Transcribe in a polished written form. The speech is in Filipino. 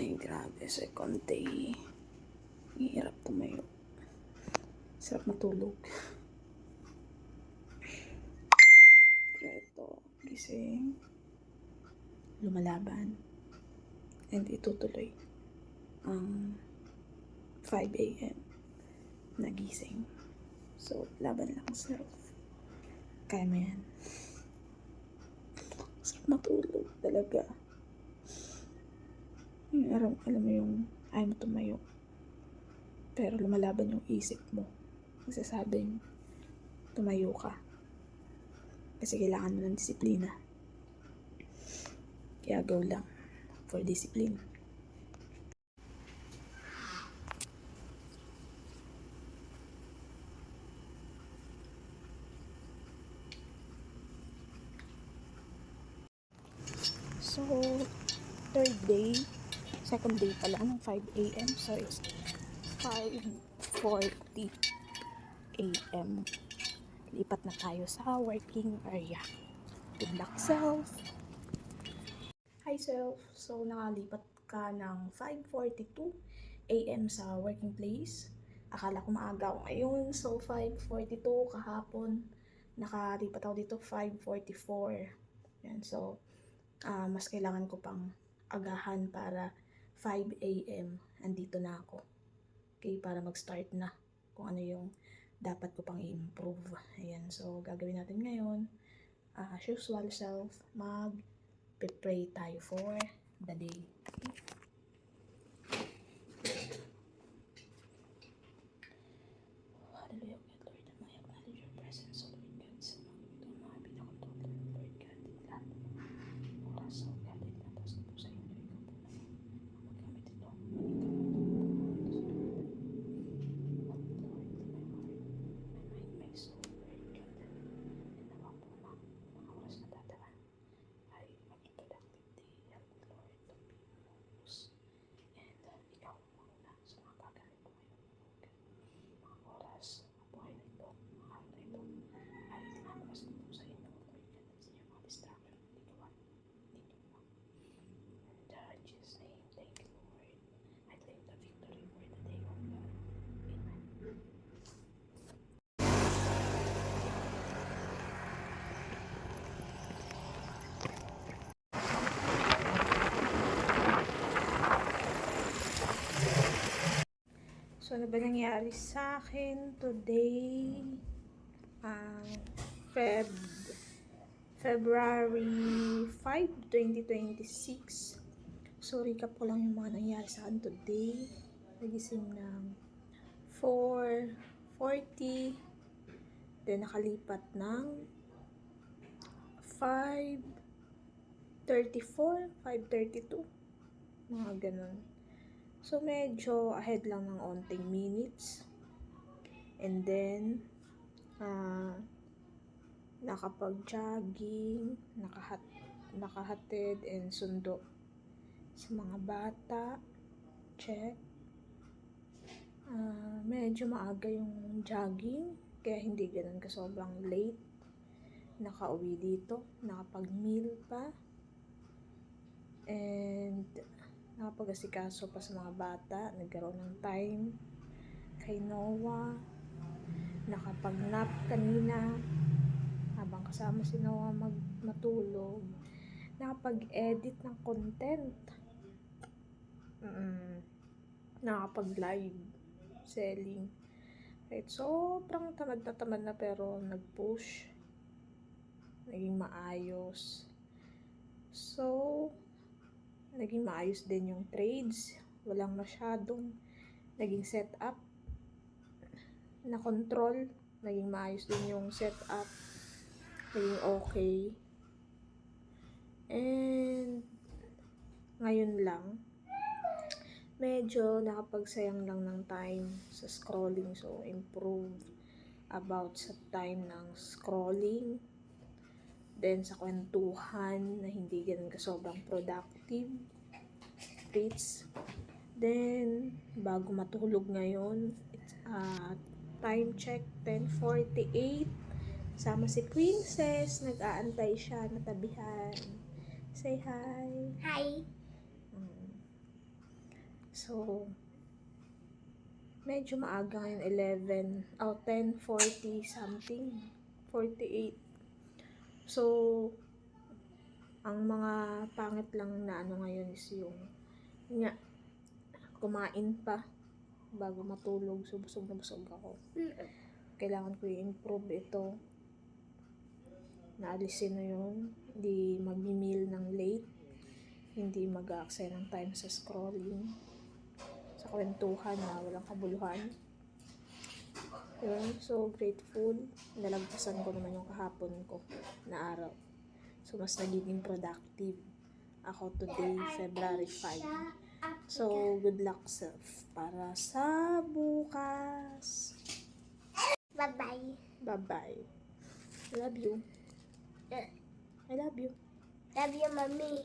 Ay, grabe. Second day. Hirap tumayo. Sarap matulog. Pero ito, gising. Lumalaban. And itutuloy ang 5 a.m. nagising. So, laban lang, self. Kaya mo yan. Sarap matulog talaga. Alam mo yung ayaw mo tumayo. Pero lumalaban yung isip mo. Nagsasabing tumayo ka. Kasi kailangan mo ng disiplina. Kaya go lang for discipline. So, third day, second day pala ng 5 a.m. So, it's 5:40 a.m. Lipat na tayo sa working area. Good luck, self! Hi, self! So, nakalipat ka ng 5:42 a.m. sa working place. Akala ko maaga ako ngayon. So, 5:42 kahapon. Nakalipat ako dito 5:44. Yan, so, mas kailangan ko pang agahan para 5 a.m. andito na ako. Okay, para mag-start na kung ano yung dapat ko pang i-improve. Ayan, so gagawin natin ngayon, as usual, self, mag-pray tayo for the day. Hallelujah, God, Lord, and I acknowledge your presence, O Lord God, sa mga pinakontrol, Lord God, lahat ng mga oras, O God, natas na po sa inyo, ikaw po naman magamit ito, my soul, Lord God, and nawa po mga oras na dadaan ay maging productive day, help me, Lord, to be focused, and ikaw muna sa mga gagawin ko ngayon, mga oras, mga buhay na ito, mga araw na ito, ay tinakas ko po sa inyo, Lord God, at sa inyo mga distraction, hindi gawan ninyo pa. And in Jesus' name, thank you, Lord. I claim the victory for the day, O God. Amen. So, ano ba nangyari sa akin today? February 5, 2026. So, recap ko lang yung mga nangyari sa akin today. Nagising ng 4:40. Then, nakalipat ng 5:34, 5:32. Mga ganun. So, medyo ahead lang ng onting minutes. And then, nakapag-jogging, nakahatid and sundo sa mga bata. Check. Medyo maaga yung jogging, kaya hindi ganun ka sobrang late. Nakauwi dito, nakapag-meal pa. And nakapag-asikaso pa sa mga bata, nagkaroon ng time kay Noah, nakapag-nap kanina habang kasama si Noah matulog, nakapag-edit ng content, nakapag-live selling. Right, sobrang tamad na pero nag-push, naging maayos. So, naging maayos din yung trades, walang masyadong naging setup na control, naging maayos din yung setup, naging okay. And ngayon lang medyo nakapagsayang lang ng time sa scrolling, so improve about sa time ng scrolling, then sa kwentuhan na hindi ganun ka sobrang productive traits. Then bago matulog ngayon, it's time check 10:48. Sama si Princess, nag-aantay siya na tabihan. Say hi. Hi. So, medyo maaga ngayon, 10:40 something, 48. So, ang mga pangit lang na ano ngayon is yung, kumain pa bago matulog. So, busog na busog ako. Kailangan ko i-improve ito. Naalisin na yun. Hindi mag-meal ng late. Hindi mag-aaksaya ng time sa scrolling. Sa kwentuhan na walang kabuluhan. Yun. So, grateful. Nalagpasan ko naman yung kahapon ko na araw. So, mas nagiging productive ako today, February 5. So, good luck self para sa bukas. Bye-bye. Bye-bye. I love you. I love you. Love you, mommy.